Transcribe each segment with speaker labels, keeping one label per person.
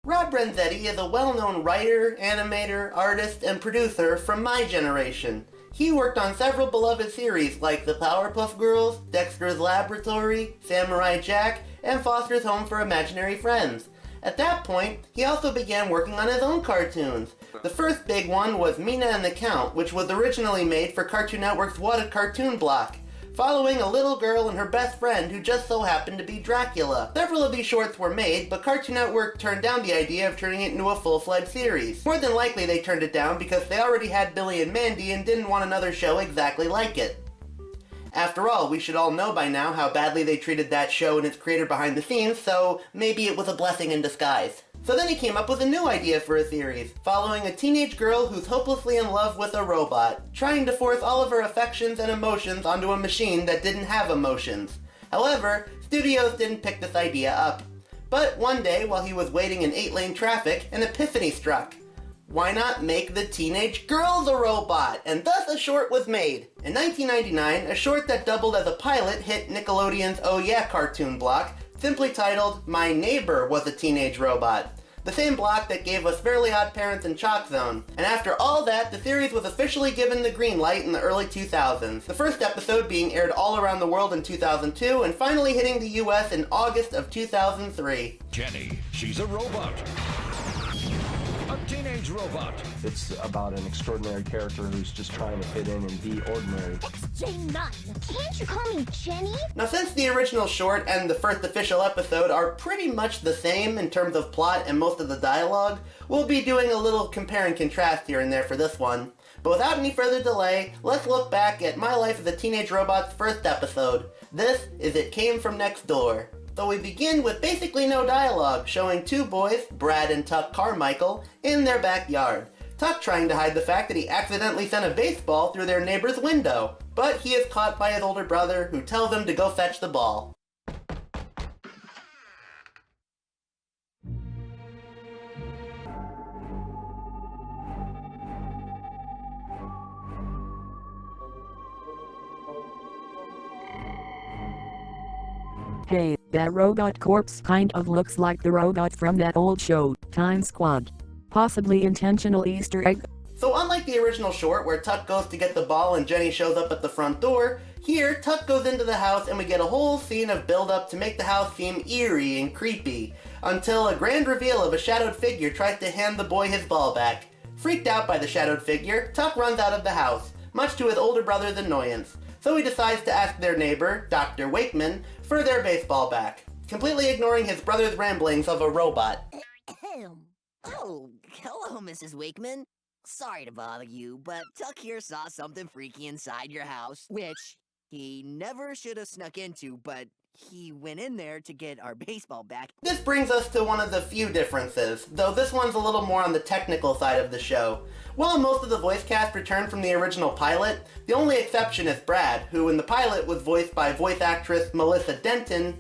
Speaker 1: Rob Renzetti is a well-known writer, animator, artist, and producer from my generation. He worked on several beloved series like The Powerpuff Girls, Dexter's Laboratory, Samurai Jack, and Foster's Home for Imaginary Friends. At that point, he also began working on his own cartoons. The first big one was Mina and the Count, which was originally made for Cartoon Network's What a Cartoon block, following a little girl and her best friend who just so happened to be Dracula. Several of these shorts were made, but Cartoon Network turned down the idea of turning it into a full-fledged series. More than likely they turned it down because they already had Billy and Mandy and didn't want another show exactly like it. After all, we should all know by now how badly they treated that show and its creator behind the scenes, so maybe it was a blessing in disguise. So then he came up with a new idea for a series, following a teenage girl who's hopelessly in love with a robot, trying to force all of her affections and emotions onto a machine that didn't have emotions. However, studios didn't pick this idea up. But one day, while he was waiting in 8-lane traffic, an epiphany struck. Why not make the teenage girl the robot? And thus a short was made. In 1999, a short that doubled as a pilot hit Nickelodeon's Oh Yeah cartoon block, simply titled My Neighbor Was a Teenage Robot. The same block that gave us Fairly Odd Parents and Chalk Zone. And after all that, the series was officially given the green light in the early 2000s. The first episode being aired all around the world in 2002 and finally hitting the US in August of 2003.
Speaker 2: Jenny, she's a robot. A teenage robot.
Speaker 3: It's about an extraordinary character who's just trying to fit in and be ordinary.
Speaker 4: It's J9. Can't you call me Jenny?
Speaker 1: Now, since the original short and the first official episode are pretty much the same in terms of plot and most of the dialogue, we'll be doing a little compare and contrast here and there for this one. But without any further delay, let's look back at My Life as a Teenage Robot's first episode. This is It Came From Next Door. So we begin with basically no dialogue, showing two boys, Brad and Tuck Carmichael, in their backyard. Tuck trying to hide the fact that he accidentally sent a baseball through their neighbor's window. But he is caught by his older brother, who tells him to go fetch the ball.
Speaker 5: Hey, that robot corpse kind of looks like the robot from that old show, Time Squad. Possibly intentional Easter egg?
Speaker 1: So unlike the original short where Tuck goes to get the ball and Jenny shows up at the front door, here Tuck goes into the house and we get a whole scene of build-up to make the house seem eerie and creepy, until a grand reveal of a shadowed figure tries to hand the boy his ball back. Freaked out by the shadowed figure, Tuck runs out of the house, much to his older brother's annoyance. So he decides to ask their neighbor, Dr. Wakeman, for their baseball back, completely ignoring his brother's ramblings of a robot.
Speaker 6: Oh, hello, Mrs. Wakeman. Sorry to bother you, but Tuck here saw something freaky inside your house, which he never should have snuck into, but he went in there to get our baseball back.
Speaker 1: This brings us to one of the few differences, though this one's a little more on the technical side of the show. While most of the voice cast returned from the original pilot, the only exception is Brad, who in the pilot was voiced by voice actress Melissa Denton.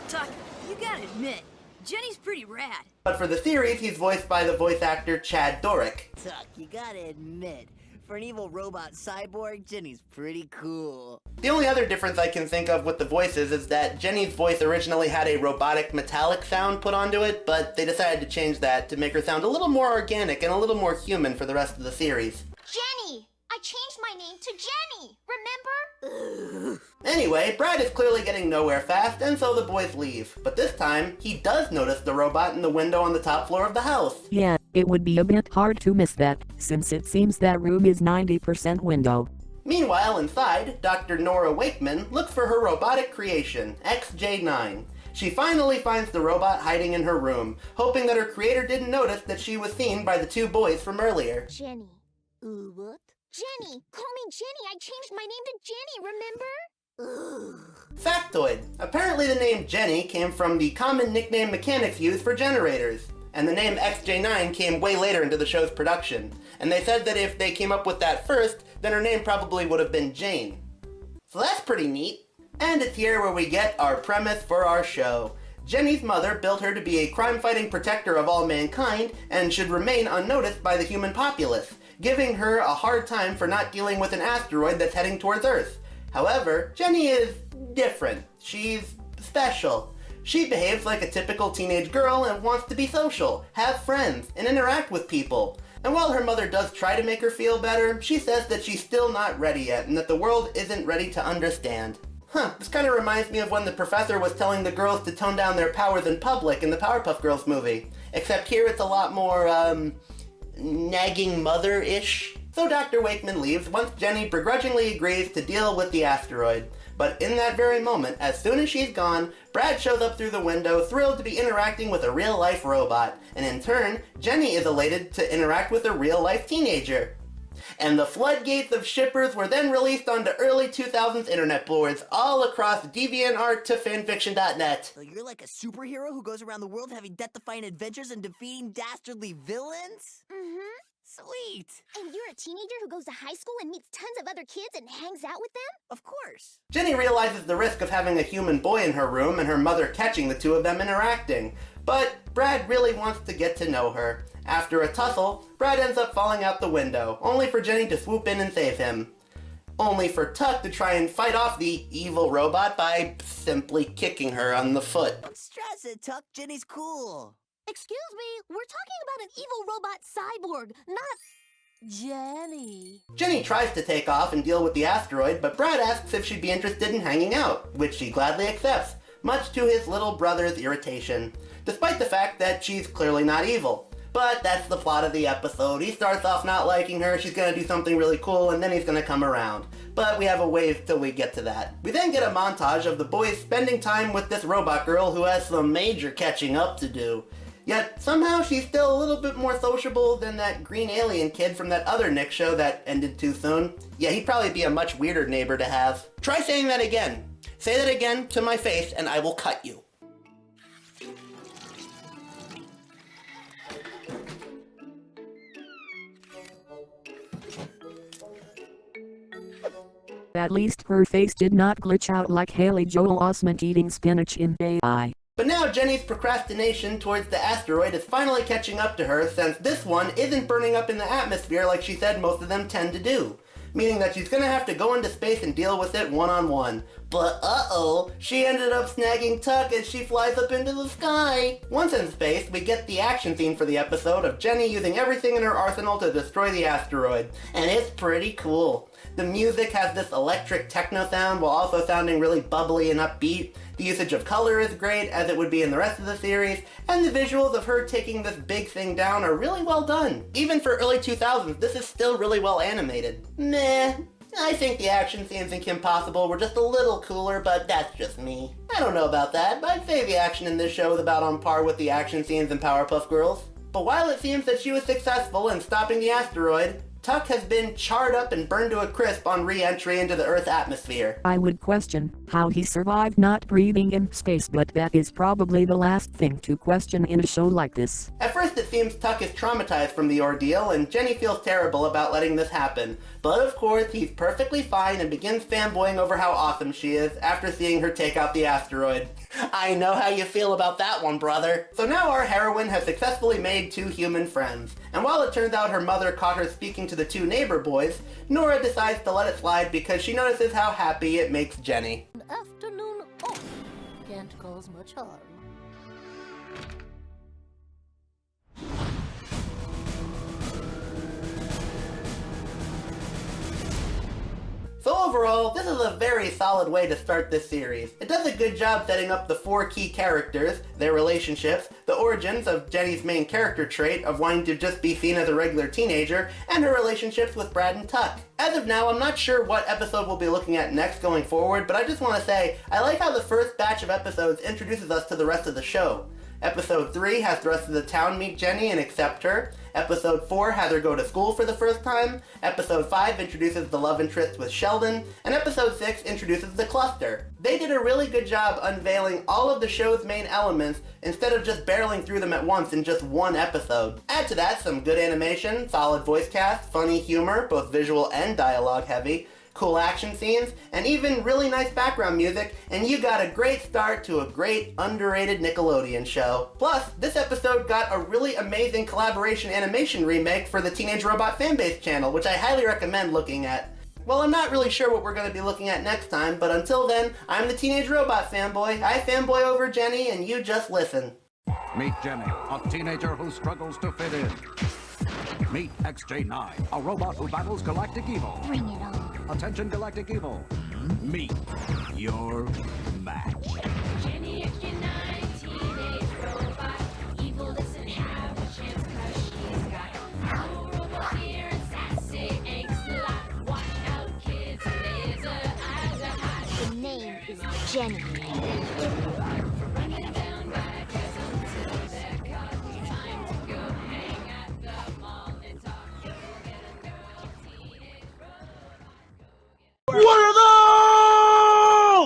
Speaker 7: Tuck, you gotta admit, Jenny's pretty rad.
Speaker 1: But for the series, he's voiced by the voice actor Chad Dorick.
Speaker 6: Tuck, you gotta admit, for an evil robot cyborg, Jenny's pretty cool.
Speaker 1: The only other difference I can think of with the voices is that Jenny's voice originally had a robotic metallic sound put onto it, but they decided to change that to make her sound a little more organic and a little more human for the rest of the series.
Speaker 4: Jenny! I changed my name to Jenny, remember?
Speaker 1: Anyway, Brad is clearly getting nowhere fast, and so the boys leave. But this time, he does notice the robot in the window on the top floor of the house.
Speaker 5: Yeah, it would be a bit hard to miss that, since it seems that room is 90% window.
Speaker 1: Meanwhile, inside, Dr. Nora Wakeman looks for her robotic creation, XJ9. She finally finds the robot hiding in her room, hoping that her creator didn't notice that she was seen by the two boys from earlier.
Speaker 4: Jenny. What? Jenny! Call me Jenny! I changed my name to Jenny, remember?
Speaker 1: Factoid. Apparently the name Jenny came from the common nickname mechanics use for generators, and the name XJ9 came way later into the show's production. And they said that if they came up with that first, then her name probably would have been Jane. So that's pretty neat. And it's here where we get our premise for our show. Jenny's mother built her to be a crime-fighting protector of all mankind and should remain unnoticed by the human populace, giving her a hard time for not dealing with an asteroid that's heading towards Earth. However, Jenny is different. She's special. She behaves like a typical teenage girl and wants to be social, have friends, and interact with people. And while her mother does try to make her feel better, she says that she's still not ready yet and that the world isn't ready to understand. This kind of reminds me of when the professor was telling the girls to tone down their powers in public in the Powerpuff Girls movie. Except here it's a lot more, nagging mother-ish. So Dr. Wakeman leaves once Jenny begrudgingly agrees to deal with the asteroid. But in that very moment, as soon as she's gone, Brad shows up through the window, thrilled to be interacting with a real-life robot. And in turn, Jenny is elated to interact with a real-life teenager. And the floodgates of shippers were then released onto early 2000s internet boards, all across DeviantArt to fanfiction.net.
Speaker 6: So you're like a superhero who goes around the world having death-defying adventures and defeating dastardly villains?
Speaker 4: Mm-hmm.
Speaker 6: Sweet!
Speaker 4: And you're a teenager who goes to high school and meets tons of other kids and hangs out with them?
Speaker 6: Of course!
Speaker 1: Jenny realizes the risk of having a human boy in her room and her mother catching the two of them interacting. But Brad really wants to get to know her. After a tussle, Brad ends up falling out the window, only for Jenny to swoop in and save him. Only for Tuck to try and fight off the evil robot by simply kicking her on the foot.
Speaker 6: Don't stress it, Tuck. Jenny's cool.
Speaker 4: Excuse me, we're talking about an evil robot cyborg, not Jenny.
Speaker 1: Jenny tries to take off and deal with the asteroid, but Brad asks if she'd be interested in hanging out, which she gladly accepts, much to his little brother's irritation, despite the fact that she's clearly not evil. But that's the plot of the episode. He starts off not liking her, she's gonna do something really cool, and then he's gonna come around. But we have a ways till we get to that. We then get a montage of the boys spending time with this robot girl who has some major catching up to do. Yet, somehow she's still a little bit more sociable than that green alien kid from that other Nick show that ended too soon. Yeah, he'd probably be a much weirder neighbor to have. Try saying that again. Say that again to my face and I will cut you.
Speaker 5: At least her face did not glitch out like Haley Joel Osment eating spinach in AI.
Speaker 1: But now Jenny's procrastination towards the asteroid is finally catching up to her, since this one isn't burning up in the atmosphere like she said most of them tend to do. Meaning that she's gonna have to go into space and deal with it one-on-one. But uh-oh, she ended up snagging Tuck as she flies up into the sky. Once in space, we get the action scene for the episode of Jenny using everything in her arsenal to destroy the asteroid. And it's pretty cool. The music has this electric techno sound while also sounding really bubbly and upbeat. The usage of color is great, as it would be in the rest of the series, and the visuals of her taking this big thing down are really well done. Even for early 2000s, this is still really well animated. Meh. I think the action scenes in Kim Possible were just a little cooler, but that's just me. I don't know about that, I'd say the action in this show is about on par with the action scenes in Powerpuff Girls. But while it seems that she was successful in stopping the asteroid, Tuck has been charred up and burned to a crisp on re-entry into the Earth's atmosphere.
Speaker 5: I would question how he survived not breathing in space, but that is probably the last thing to question in a show like this.
Speaker 1: At first it seems Tuck is traumatized from the ordeal, and Jenny feels terrible about letting this happen. But of course, he's perfectly fine and begins fanboying over how awesome she is after seeing her take out the asteroid. I know how you feel about that one, brother. So now our heroine has successfully made two human friends. And while it turns out her mother caught her speaking to the two neighbor boys, Nora decides to let it slide because she notices how happy it makes Jenny.
Speaker 4: An afternoon off can't cause much harm.
Speaker 1: So overall, this is a very solid way to start this series. It does a good job setting up the four key characters, their relationships, the origins of Jenny's main character trait of wanting to just be seen as a regular teenager, and her relationships with Brad and Tuck. As of now, I'm not sure what episode we'll be looking at next going forward, but I just want to say, I like how the first batch of episodes introduces us to the rest of the show. Episode 3 has the rest of the town meet Jenny and accept her. Episode 4 has her go to school for the first time. Episode 5 introduces the love interest with Sheldon. And Episode 6 introduces the cluster. They did a really good job unveiling all of the show's main elements instead of just barreling through them at once in just one episode. Add to that some good animation, solid voice cast, funny humor, both visual and dialogue heavy, cool action scenes, and even really nice background music, and you got a great start to a great underrated Nickelodeon show. Plus, this episode got a really amazing collaboration animation remake for the Teenage Robot Fanboy channel, which I highly recommend looking at. Well, I'm not really sure what we're going to be looking at next time, but until then, I'm the Teenage Robot Fanboy. I fanboy over Jenny, and you just listen.
Speaker 2: Meet Jenny, a teenager who struggles to fit in. Meet XJ9, a robot who battles galactic evil.
Speaker 4: Bring it on.
Speaker 2: Attention, galactic evil. Meet your match.
Speaker 8: Jenny XJ9, teenage robot. Evil doesn't have a chance 'cause she's got no robot here and sassy angst a lot. Watch out, kids, laser eyes are hot.
Speaker 4: The name is Jenny.